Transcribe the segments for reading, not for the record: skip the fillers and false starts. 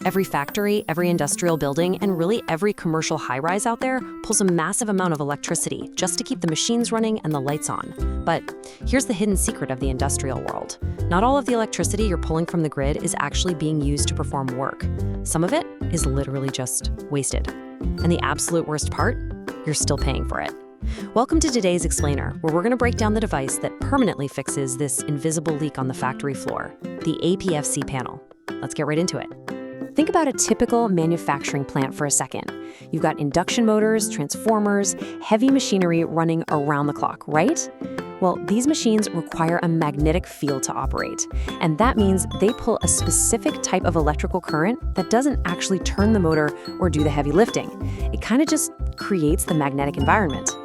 Every factory, every industrial building, and really every commercial high-rise out there pulls a massive amount of electricity just to keep the machines running and the lights on. But here's the hidden secret of the industrial world. Not all of the electricity you're pulling from the grid is actually being used to perform work. Some of it is literally just wasted. And the absolute worst part? You're still paying for it. Welcome to today's Explainer, where we're going to break down the device that permanently fixes this invisible leak on the factory floor, the APFC panel. Let's get right into it. Think about a typical manufacturing plant for a second. You've got induction motors, transformers, heavy machinery running around the clock, right? Well, these machines require a magnetic field to operate, and that means they pull a specific type of electrical current that doesn't actually turn the motor or do the heavy lifting. It kind of just creates the magnetic environment.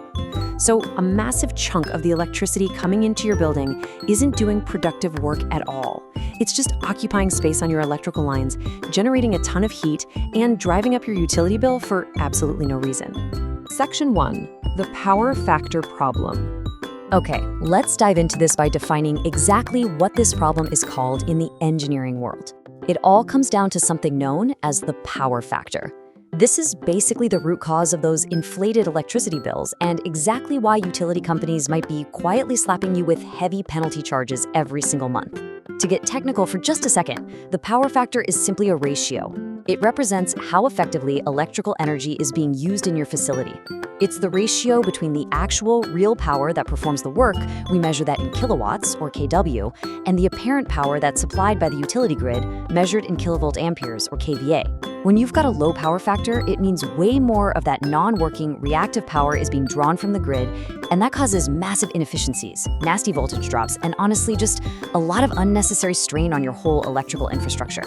So a massive chunk of the electricity coming into your building isn't doing productive work at all. It's just occupying space on your electrical lines, generating a ton of heat, and driving up your utility bill for absolutely no reason. Section 1. The power factor problem. Okay, let's dive into this by defining exactly what this problem is called in the engineering world. It all comes down to something known as the power factor. This is basically the root cause of those inflated electricity bills and exactly why utility companies might be quietly slapping you with heavy penalty charges every single month. To get technical for just a second, the power factor is simply a ratio. It represents how effectively electrical energy is being used in your facility. It's the ratio between the actual real power that performs the work, we measure that in kilowatts, or kW, and the apparent power that's supplied by the utility grid, measured in kilovolt amperes, or kVA. When you've got a low power factor, it means way more of that non-working reactive power is being drawn from the grid, and that causes massive inefficiencies, nasty voltage drops, and honestly just a lot of unnecessary strain on your whole electrical infrastructure.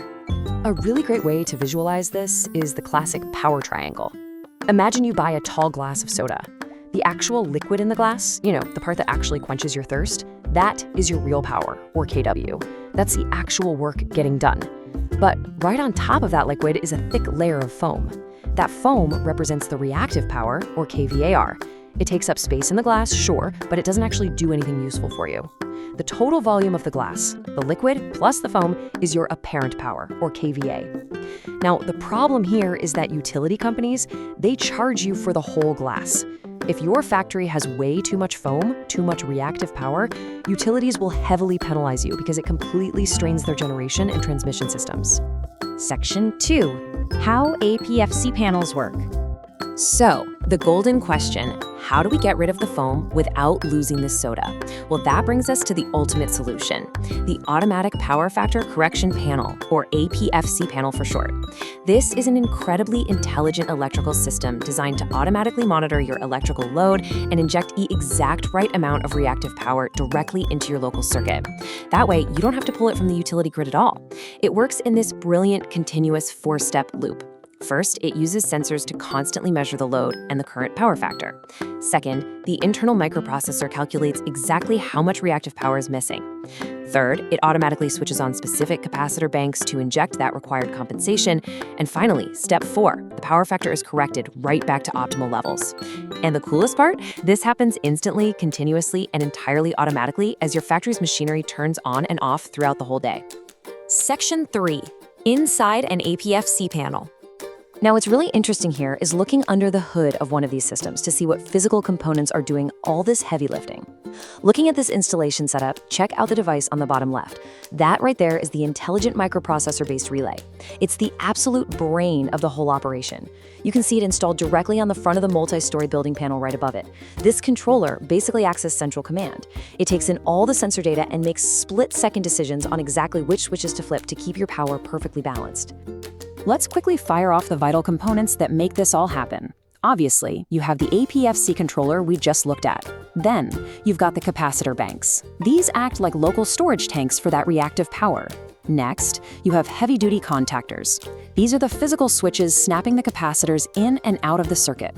A really great way to visualize this is the classic power triangle. Imagine you buy a tall glass of soda. The actual liquid in the glass, the part that actually quenches your thirst, that is your real power, or kW. That's the actual work getting done. But right on top of that liquid is a thick layer of foam. That foam represents the reactive power, or KVAR. It takes up space in the glass, sure, but it doesn't actually do anything useful for you. The total volume of the glass, the liquid plus the foam, is your apparent power, or KVA. Now, the problem here is that utility companies, they charge you for the whole glass. If your factory has way too much foam, too much reactive power, utilities will heavily penalize you because it completely strains their generation and transmission systems. Section 2. How APFC panels work. So, the golden question, how do we get rid of the foam without losing the soda? Well, that brings us to the ultimate solution, the Automatic Power Factor Correction Panel, or APFC panel for short. This is an incredibly intelligent electrical system designed to automatically monitor your electrical load and inject the exact right amount of reactive power directly into your local circuit. That way, you don't have to pull it from the utility grid at all. It works in this brilliant continuous four-step loop. First, it uses sensors to constantly measure the load and the current power factor. Second, the internal microprocessor calculates exactly how much reactive power is missing. Third, it automatically switches on specific capacitor banks to inject that required compensation. And finally, step 4, the power factor is corrected right back to optimal levels. And the coolest part? This happens instantly, continuously, and entirely automatically as your factory's machinery turns on and off throughout the whole day. Section 3, inside an APFC panel. Now, what's really interesting here is looking under the hood of one of these systems to see what physical components are doing all this heavy lifting. Looking at this installation setup, check out the device on the bottom left. That right there is the intelligent microprocessor-based relay. It's the absolute brain of the whole operation. You can see it installed directly on the front of the multi-story building panel right above it. This controller basically acts as central command. It takes in all the sensor data and makes split-second decisions on exactly which switches to flip to keep your power perfectly balanced. Let's quickly fire off the vital components that make this all happen. Obviously, you have the APFC controller we just looked at. Then, you've got the capacitor banks. These act like local storage tanks for that reactive power. Next, you have heavy-duty contactors. These are the physical switches snapping the capacitors in and out of the circuit.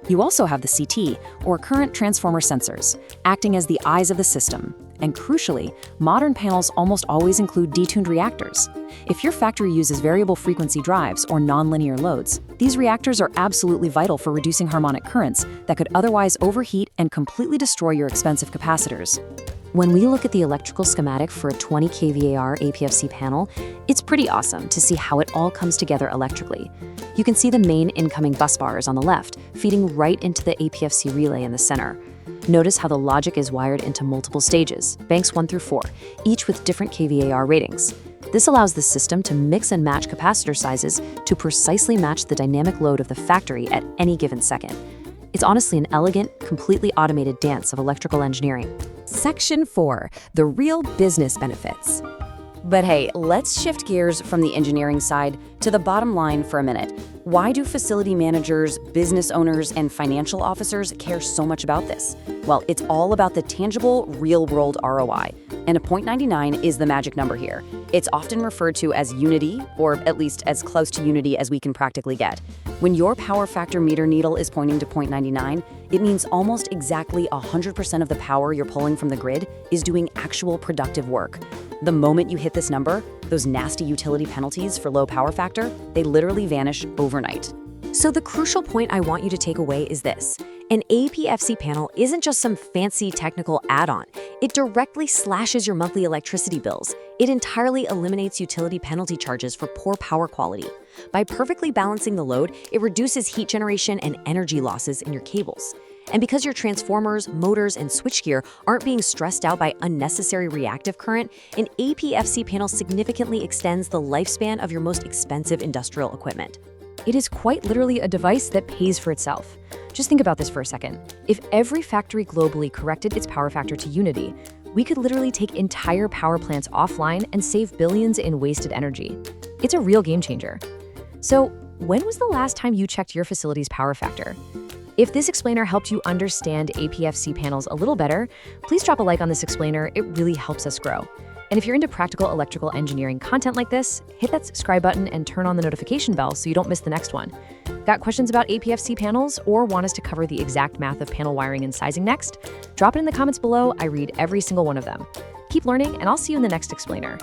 You also have the CT, or current transformer sensors, acting as the eyes of the system. And crucially, modern panels almost always include detuned reactors. If your factory uses variable frequency drives or nonlinear loads, these reactors are absolutely vital for reducing harmonic currents that could otherwise overheat and completely destroy your expensive capacitors. When we look at the electrical schematic for a 20 KVAR APFC panel, it's pretty awesome to see how it all comes together electrically. You can see the main incoming bus bars on the left, feeding right into the APFC relay in the center. Notice how the logic is wired into multiple stages, banks 1 through 4, each with different KVAR ratings. This allows the system to mix and match capacitor sizes to precisely match the dynamic load of the factory at any given second. It's honestly an elegant, completely automated dance of electrical engineering. Section 4. The real business benefits. But hey, let's shift gears from the engineering side to the bottom line for a minute. Why do facility managers, business owners, and financial officers care so much about this? Well, it's all about the tangible, real-world ROI, and a 0.99 is the magic number here. It's often referred to as unity, or at least as close to unity as we can practically get. When your power factor meter needle is pointing to 0.99, it means almost exactly 100% of the power you're pulling from the grid is doing actual productive work. The moment you hit this number, those nasty utility penalties for low power factor, they literally vanish overnight. So the crucial point I want you to take away is this. An APFC panel isn't just some fancy technical add-on. It directly slashes your monthly electricity bills. It entirely eliminates utility penalty charges for poor power quality. By perfectly balancing the load, it reduces heat generation and energy losses in your cables. And because your transformers, motors, and switchgear aren't being stressed out by unnecessary reactive current, an APFC panel significantly extends the lifespan of your most expensive industrial equipment. It is quite literally a device that pays for itself. Just think about this for a second. If every factory globally corrected its power factor to unity, we could literally take entire power plants offline and save billions in wasted energy. It's a real game changer. So, when was the last time you checked your facility's power factor? If this explainer helped you understand APFC panels a little better, please drop a like on this explainer. It really helps us grow. And if you're into practical electrical engineering content like this, hit that subscribe button and turn on the notification bell so you don't miss the next one. Got questions about APFC panels or want us to cover the exact math of panel wiring and sizing next? Drop it in the comments below. I read every single one of them. Keep learning, and I'll see you in the next explainer.